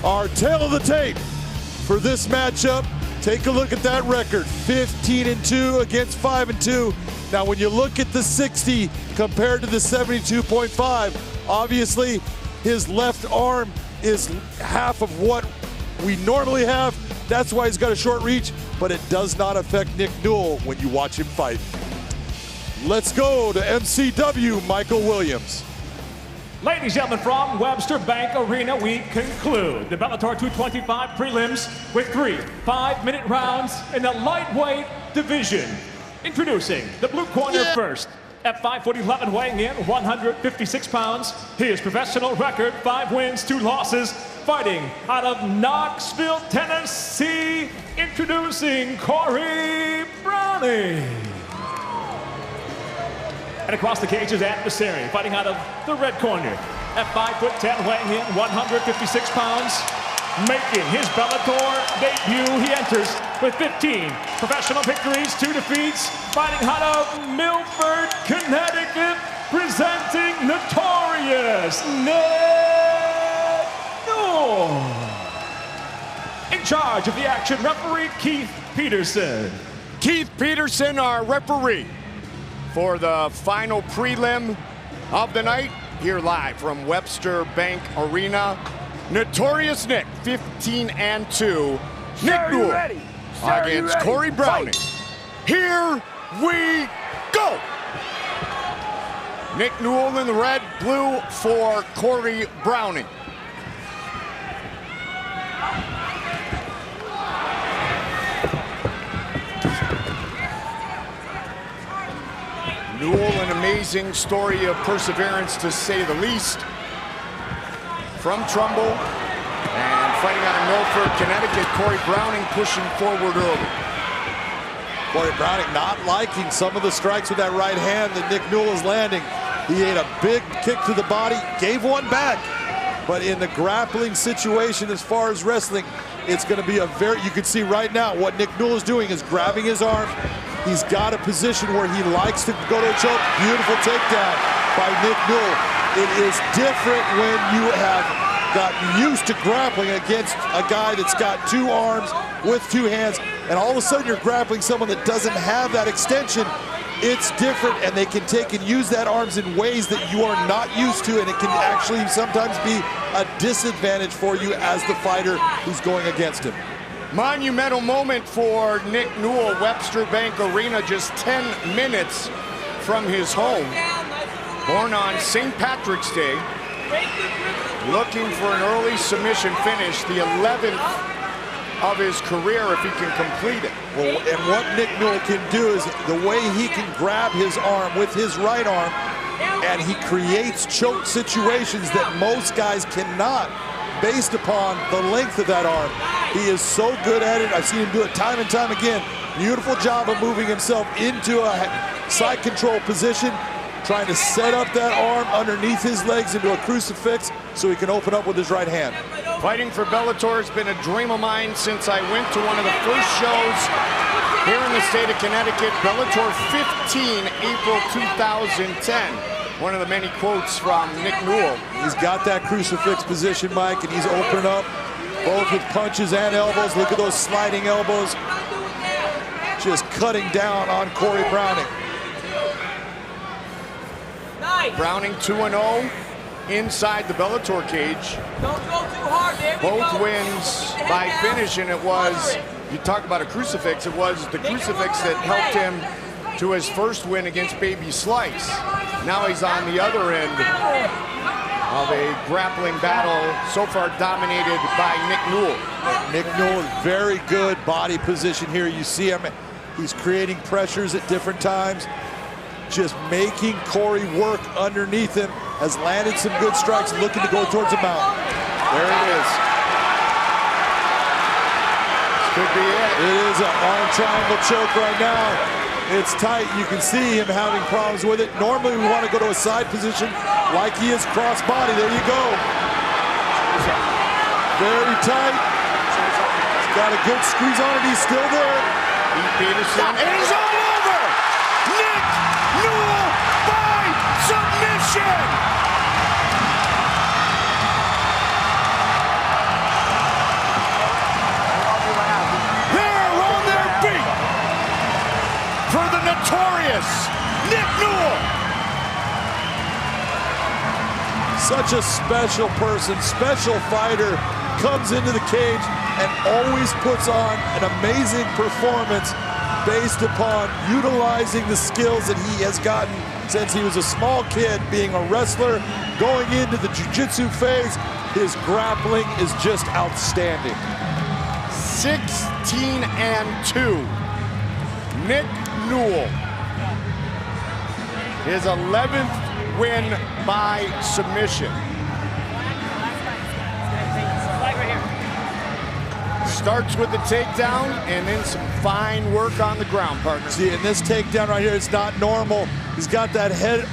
our tail of the tape for this matchup. Take a look at that record, 15-2 against 5-2. Now, when you look at the 60 compared to the 72.5, obviously his left arm is half of what we normally have. That's why he's got a short reach, but it does not affect Nick Newell when you watch him fight. Let's go to MCW, Michael Williams. Ladies and gentlemen, from Webster Bank Arena, we conclude the Bellator 225 prelims with 3 5-minute rounds in the lightweight division. Introducing the blue corner first. At 5'11", weighing in 156 pounds, his professional record, 5 wins, 2 losses, fighting out of Knoxville, Tennessee, introducing Corey Browning. And across the cage is adversary, fighting out of the red corner. At 5'10", weighing in 156 pounds, making his Bellator debut, he enters with 15 professional victories, 2 defeats, fighting out of Milford, Connecticut, presenting notorious Nick Newell. In charge of the action, referee Keith Peterson. Keith Peterson, our referee, for the final prelim of the night, here live from Webster Bank Arena. Notorious Nick, 15-2. Nick Newell against Corey Browning. Here we go. Nick Newell in the red, blue for Corey Browning. Newell, an amazing story of perseverance, to say the least. From Trumbull and fighting out of Milford, Connecticut, Corey Browning pushing forward early. Corey Browning not liking some of the strikes with that right hand that Nick Newell is landing. He ate a big kick to the body, gave one back. But in the grappling situation as far as wrestling, it's going to be a very, you can see right now what Nick Newell is doing is grabbing his arm. He's got a position where he likes to go to a choke. Beautiful takedown by Nick Newell. It is different when you have gotten used to grappling against a guy that's got 2 arms with 2 hands, and all of a sudden you're grappling someone that doesn't have that extension. It's different, and they can take and use that arms in ways that you are not used to, and it can actually sometimes be a disadvantage for you as the fighter who's going against him. Monumental moment for Nick Newell, Webster Bank Arena, just 10 minutes from his home. Born on St. Patrick's Day, looking for an early submission finish, the 11th of his career if he can complete it. Well, and what Nick Newell can do is the way he can grab his arm with his right arm, and he creates choke situations that most guys cannot, based upon the length of that arm. He is so good at it. I've seen him do it time and time again. Beautiful job of moving himself into a side control position, trying to set up that arm underneath his legs into a crucifix so he can open up with his right hand. Fighting for Bellator has been a dream of mine since I went to one of the first shows here in the state of Connecticut, Bellator 15, April 2010. One of the many quotes from Nick Newell. He's got that crucifix position, Mike, and he's opening up both with punches and elbows. Look at those sliding elbows. Just cutting down on Corey Browning. Nice. Browning 2-0 inside the Bellator cage. Don't go too hard, there we Both go. wins by finish, and it was, you talk about a crucifix, it was the crucifix that helped him to his first win against Baby Slice. Now he's on the other end of a grappling battle, so far dominated by Nick Newell. Nick Newell, very good body position here. You see him, he's creating pressures at different times, just making Corey work underneath him. Has landed some good strikes, looking to go towards the mount. There it is. This could be it. It is an arm triangle choke right now. It's tight. You can see him having problems with it. Normally we want to go to a side position like he is cross body. There you go. Very tight. He's got a good squeeze on it. He's still there. Peterson. It is all over. Nick Newell by submission. notorious Nick Newell. Such a special person, special fighter, comes into the cage and always puts on an amazing performance based upon utilizing the skills that he has gotten since he was a small kid, being a wrestler, going into the jiu-jitsu phase. His grappling is just outstanding. 16-2. Nick Newell. His 11th win by submission. Starts with the takedown and then some fine work on the ground, partner. See, in this takedown right here, it's not normal. He's got that head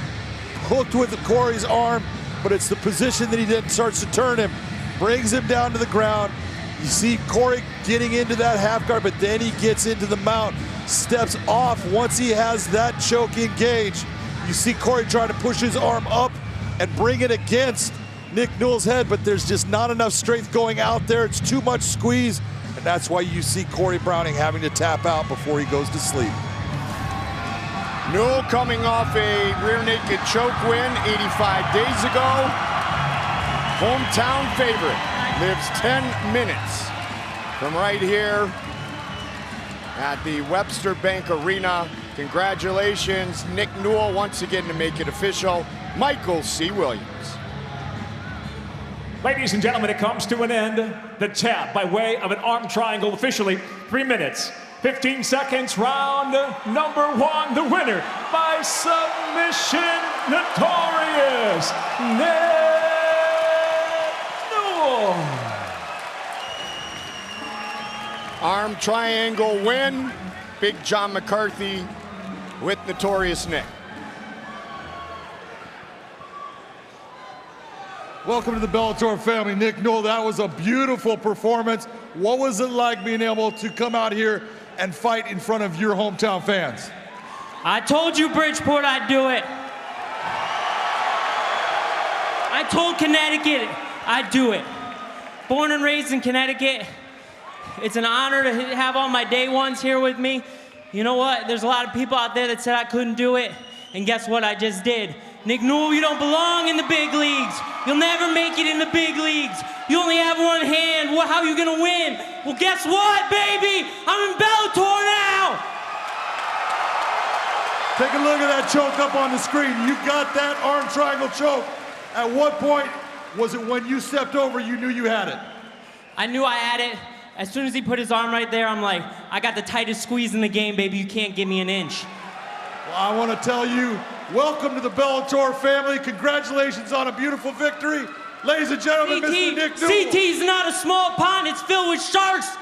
hooked with Corey's arm, but it's the position that he then starts to turn him, brings him down to the ground. You see Corey getting into that half guard, but then he gets into the mount, steps off once he has that choke engaged. You see Corey trying to push his arm up and bring it against Nick Newell's head, but there's just not enough strength going out there. It's too much squeeze, and that's why you see Corey Browning having to tap out before he goes to sleep. Newell coming off a rear naked choke win 85 days ago. Hometown favorite, lives 10 minutes from right here at the Webster Bank Arena. Congratulations, Nick Newell, once again to make it official, Michael C. Williams. Ladies and gentlemen, it comes to an end. The tap by way of an arm triangle officially 3 minutes, 15 seconds, round number 1. The winner by submission, notorious Nick Newell. Arm triangle win, Big John McCarthy with notorious Nick. Welcome to the Bellator family. Nick Newell, that was a beautiful performance. What was it like being able to come out here and fight in front of your hometown fans? I told you, Bridgeport, I'd do it. I told Connecticut I'd do it. Born and raised in Connecticut, it's an honor to have all my day ones here with me. You know what? There's a lot of people out there that said I couldn't do it, and guess what? I just did. Nick Newell, you don't belong in the big leagues. You'll never make it in the big leagues. You only have one hand. Well, how are you gonna win? Well, guess what, baby? I'm in Bellator now! Take a look at that choke up on the screen. You got that arm triangle choke. At what point was it when you stepped over you knew you had it? I knew I had it. As soon as he put his arm right there, I'm like, I got the tightest squeeze in the game, baby. You can't give me an inch. Well, I want to tell you, welcome to the Bellator family. Congratulations on a beautiful victory. Ladies and gentlemen, Mr. Nick Newell. CT's not a small pond. It's filled with sharks.